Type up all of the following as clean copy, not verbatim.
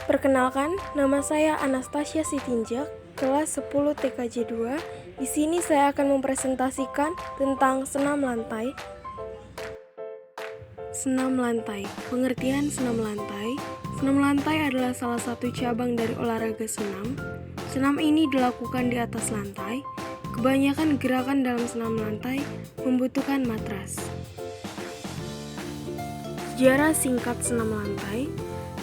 Perkenalkan, nama saya Anastasia Sitinjak, kelas 10 TKJ 2. Di sini saya akan mempresentasikan tentang senam lantai. Senam lantai. Pengertian senam lantai. Senam lantai adalah salah satu cabang dari olahraga senam. Senam ini dilakukan di atas lantai. Kebanyakan gerakan dalam senam lantai membutuhkan matras. Sejarah singkat senam lantai.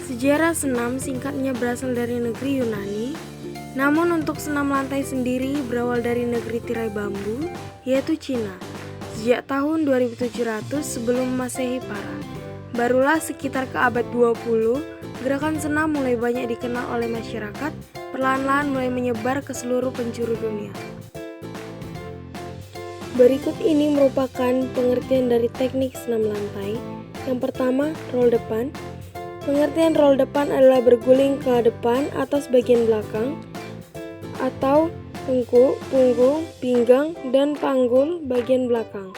Sejarah senam singkatnya berasal dari negeri Yunani. Namun untuk senam lantai sendiri berawal dari negeri tirai bambu, yaitu Cina. Sejak tahun 2700 sebelum Masehi Parah. Barulah sekitar ke abad 20, gerakan senam mulai banyak dikenal oleh masyarakat, perlahan-lahan mulai menyebar ke seluruh penjuru dunia. Berikut ini merupakan pengertian dari teknik senam lantai. Yang pertama, roll depan. Pengertian roll depan adalah berguling ke depan atas bagian belakang atau tengkuk, punggung, pinggang, dan panggul bagian belakang.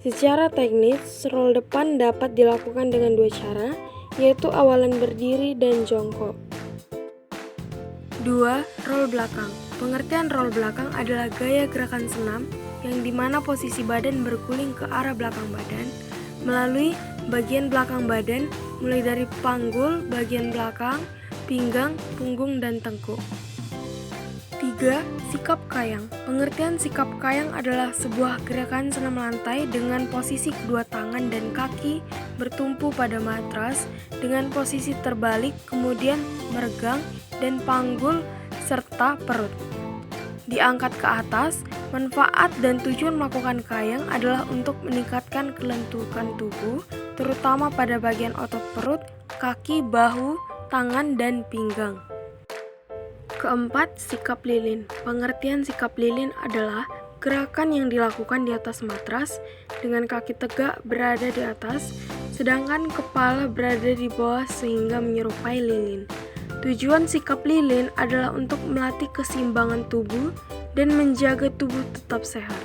Secara teknis, roll depan dapat dilakukan dengan dua cara, yaitu awalan berdiri dan jongkok. 2. Roll belakang. Pengertian roll belakang adalah gaya gerakan senam yang dimana posisi badan berguling ke arah belakang badan melalui bagian belakang badan mulai dari panggul, bagian belakang, pinggang, punggung, dan tengkuk. 3. Sikap kayang. Pengertian sikap kayang adalah sebuah gerakan senam lantai dengan posisi kedua tangan dan kaki bertumpu pada matras dengan posisi terbalik, kemudian meregang dan panggul serta perut diangkat ke atas. Manfaat dan tujuan melakukan kayang adalah untuk meningkatkan kelentukan tubuh, terutama pada bagian otot perut, kaki, bahu, tangan, dan pinggang. Keempat, sikap lilin. Pengertian sikap lilin adalah gerakan yang dilakukan di atas matras dengan kaki tegak berada di atas, sedangkan kepala berada di bawah sehingga menyerupai lilin. Tujuan sikap lilin adalah untuk melatih keseimbangan tubuh dan menjaga tubuh tetap sehat.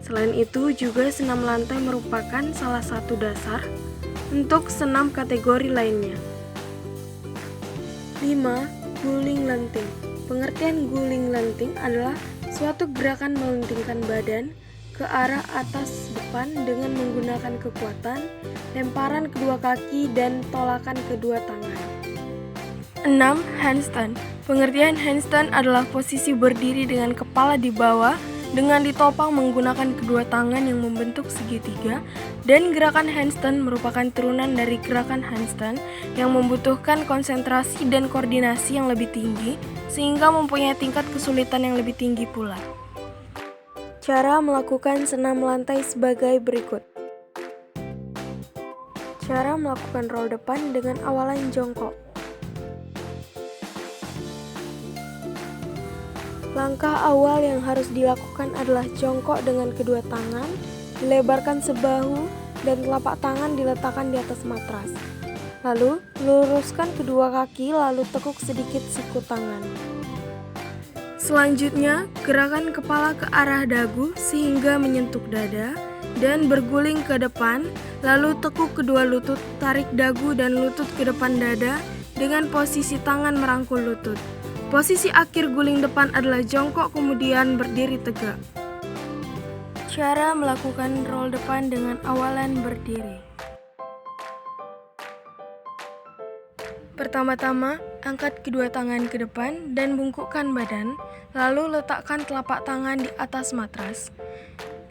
Selain itu, juga senam lantai merupakan salah satu dasar untuk senam kategori lainnya. 5. Guling lenting. Pengertian guling lenting adalah suatu gerakan melentingkan badan ke arah atas depan dengan menggunakan kekuatan, lemparan kedua kaki, dan tolakan kedua tangan. 6. Handstand. Pengertian handstand adalah posisi berdiri dengan kepala di bawah dengan ditopang menggunakan kedua tangan yang membentuk segitiga, dan gerakan handstand merupakan turunan dari gerakan handstand yang membutuhkan konsentrasi dan koordinasi yang lebih tinggi sehingga mempunyai tingkat kesulitan yang lebih tinggi pula. Cara melakukan senam lantai sebagai berikut. Cara melakukan roll depan dengan awalan jongkok. Langkah awal yang harus dilakukan adalah jongkok dengan kedua tangan, dilebarkan sebahu, dan telapak tangan diletakkan di atas matras. Lalu, luruskan kedua kaki, lalu tekuk sedikit siku tangan. Selanjutnya, gerakan kepala ke arah dagu sehingga menyentuh dada, dan berguling ke depan, lalu tekuk kedua lutut, tarik dagu dan lutut ke depan dada dengan posisi tangan merangkul lutut. Posisi akhir guling depan adalah jongkok kemudian berdiri tegak. Cara melakukan roll depan dengan awalan berdiri. Pertama-tama, angkat kedua tangan ke depan dan bungkukkan badan, lalu letakkan telapak tangan di atas matras.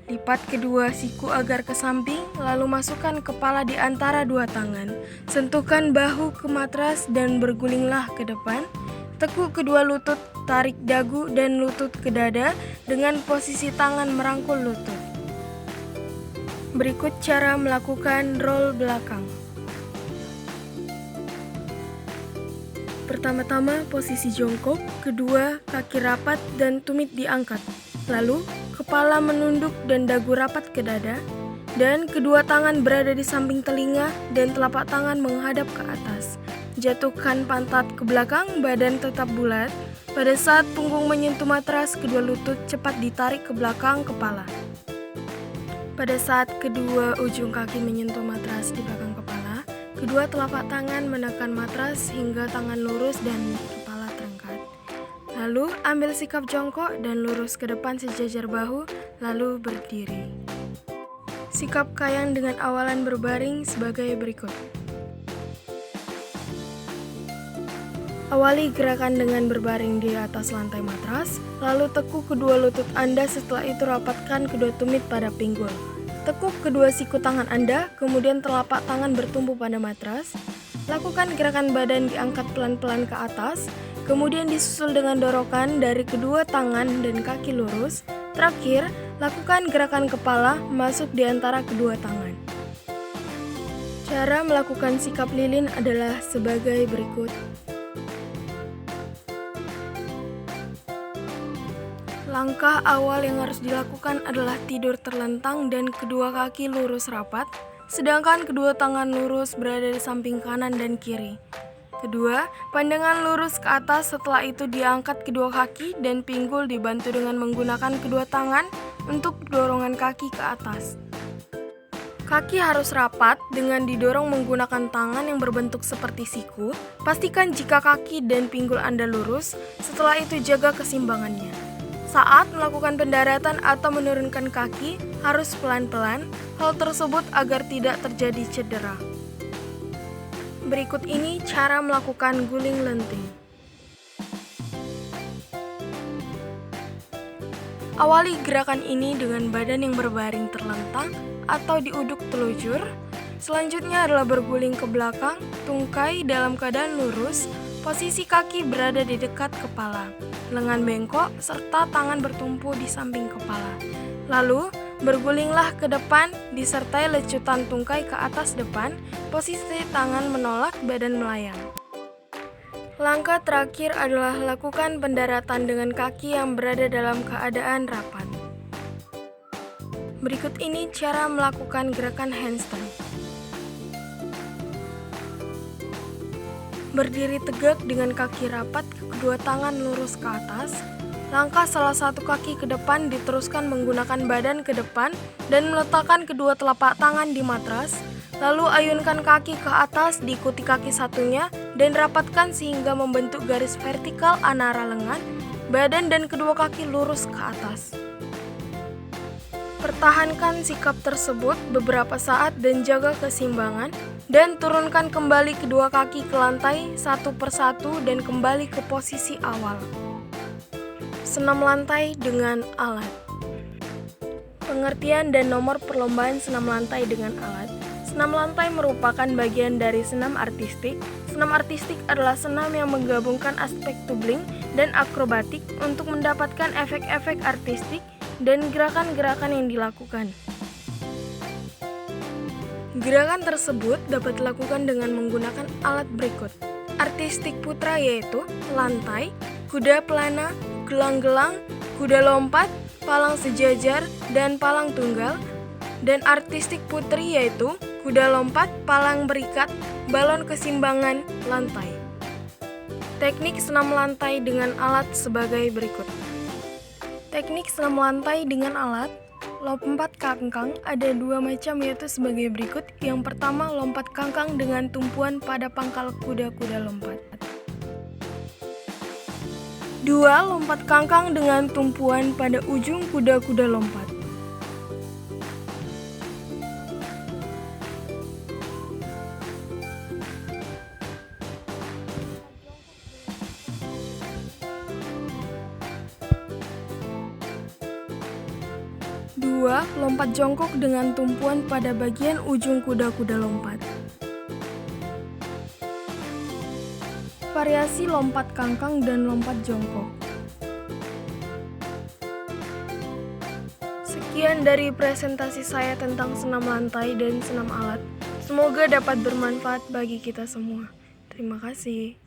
Lipat kedua siku agar ke samping, lalu masukkan kepala di antara dua tangan. Sentuhkan bahu ke matras dan bergulinglah ke depan. Tekuk kedua lutut, tarik dagu dan lutut ke dada dengan posisi tangan merangkul lutut. Berikut cara melakukan roll belakang. Pertama-tama posisi jongkok, kedua kaki rapat dan tumit diangkat. Lalu kepala menunduk dan dagu rapat ke dada, dan kedua tangan berada di samping telinga dan telapak tangan menghadap ke atas. Jatuhkan pantat ke belakang, badan tetap bulat. Pada saat punggung menyentuh matras, kedua lutut cepat ditarik ke belakang kepala. Pada saat kedua ujung kaki menyentuh matras di belakang kepala, Kedua telapak tangan menekan matras hingga tangan lurus dan kepala terangkat. Lalu ambil sikap jongkok dan lurus ke depan sejajar bahu, lalu berdiri. Sikap kayang dengan awalan berbaring sebagai berikut. Awali gerakan dengan berbaring di atas lantai matras, lalu tekuk kedua lutut Anda, setelah itu rapatkan kedua tumit pada pinggul. Tekuk kedua siku tangan Anda, kemudian telapak tangan bertumpu pada matras. Lakukan gerakan badan diangkat pelan-pelan ke atas, kemudian disusul dengan dorokan dari kedua tangan dan kaki lurus. Terakhir, lakukan gerakan kepala masuk di antara kedua tangan. Cara melakukan sikap lilin adalah sebagai berikut. Langkah awal yang harus dilakukan adalah tidur terlentang dan kedua kaki lurus rapat, sedangkan kedua tangan lurus berada di samping kanan dan kiri. Kedua, pandangan lurus ke atas, setelah itu diangkat kedua kaki dan pinggul dibantu dengan menggunakan kedua tangan untuk dorongan kaki ke atas. Kaki harus rapat dengan didorong menggunakan tangan yang berbentuk seperti siku. Pastikan jika kaki dan pinggul Anda lurus, setelah itu jaga keseimbangannya. Saat melakukan pendaratan atau menurunkan kaki, harus pelan-pelan, hal tersebut agar tidak terjadi cedera. Berikut ini cara melakukan guling lenting. Awali gerakan ini dengan badan yang berbaring terlentang atau diuduk telujur. Selanjutnya adalah berguling ke belakang, tungkai dalam keadaan lurus, posisi kaki berada di dekat kepala, lengan bengkok, serta tangan bertumpu di samping kepala. Lalu, bergulinglah ke depan disertai lecutan tungkai ke atas depan, posisi tangan menolak, badan melayang. Langkah terakhir adalah lakukan pendaratan dengan kaki yang berada dalam keadaan rapat. Berikut ini cara melakukan gerakan handstand. Berdiri tegak dengan kaki rapat, kedua tangan lurus ke atas. Langkah salah satu kaki ke depan diteruskan menggunakan badan ke depan dan meletakkan kedua telapak tangan di matras. Lalu ayunkan kaki ke atas diikuti kaki satunya dan rapatkan sehingga membentuk garis vertikal antara lengan, badan dan kedua kaki lurus ke atas. Pertahankan sikap tersebut beberapa saat dan jaga keseimbangan. Dan turunkan kembali kedua kaki ke lantai satu persatu dan kembali ke posisi awal. Senam lantai dengan alat. Pengertian dan nomor perlombaan senam lantai dengan alat. Senam lantai merupakan bagian dari senam artistik. Senam artistik adalah senam yang menggabungkan aspek tumbling dan akrobatik untuk mendapatkan efek-efek artistik dan gerakan-gerakan yang dilakukan. Gerakan tersebut dapat dilakukan dengan menggunakan alat berikut. Artistik putra yaitu lantai, kuda pelana, gelang-gelang, kuda lompat, palang sejajar, dan palang tunggal. Dan artistik putri yaitu kuda lompat, palang berikat, balon keseimbangan, lantai. Teknik senam lantai dengan alat sebagai berikut. Teknik senam lantai dengan alat. Lompat kangkang ada dua macam yaitu sebagai berikut. Yang pertama, lompat kangkang dengan tumpuan pada pangkal kuda-kuda lompat. 2. Lompat kangkang dengan tumpuan pada ujung kuda-kuda lompat. 2. Lompat jongkok dengan tumpuan pada bagian ujung kuda-kuda lompat. Variasi lompat kangkang dan lompat jongkok. Sekian dari presentasi saya tentang senam lantai dan senam alat. Semoga dapat bermanfaat bagi kita semua. Terima kasih.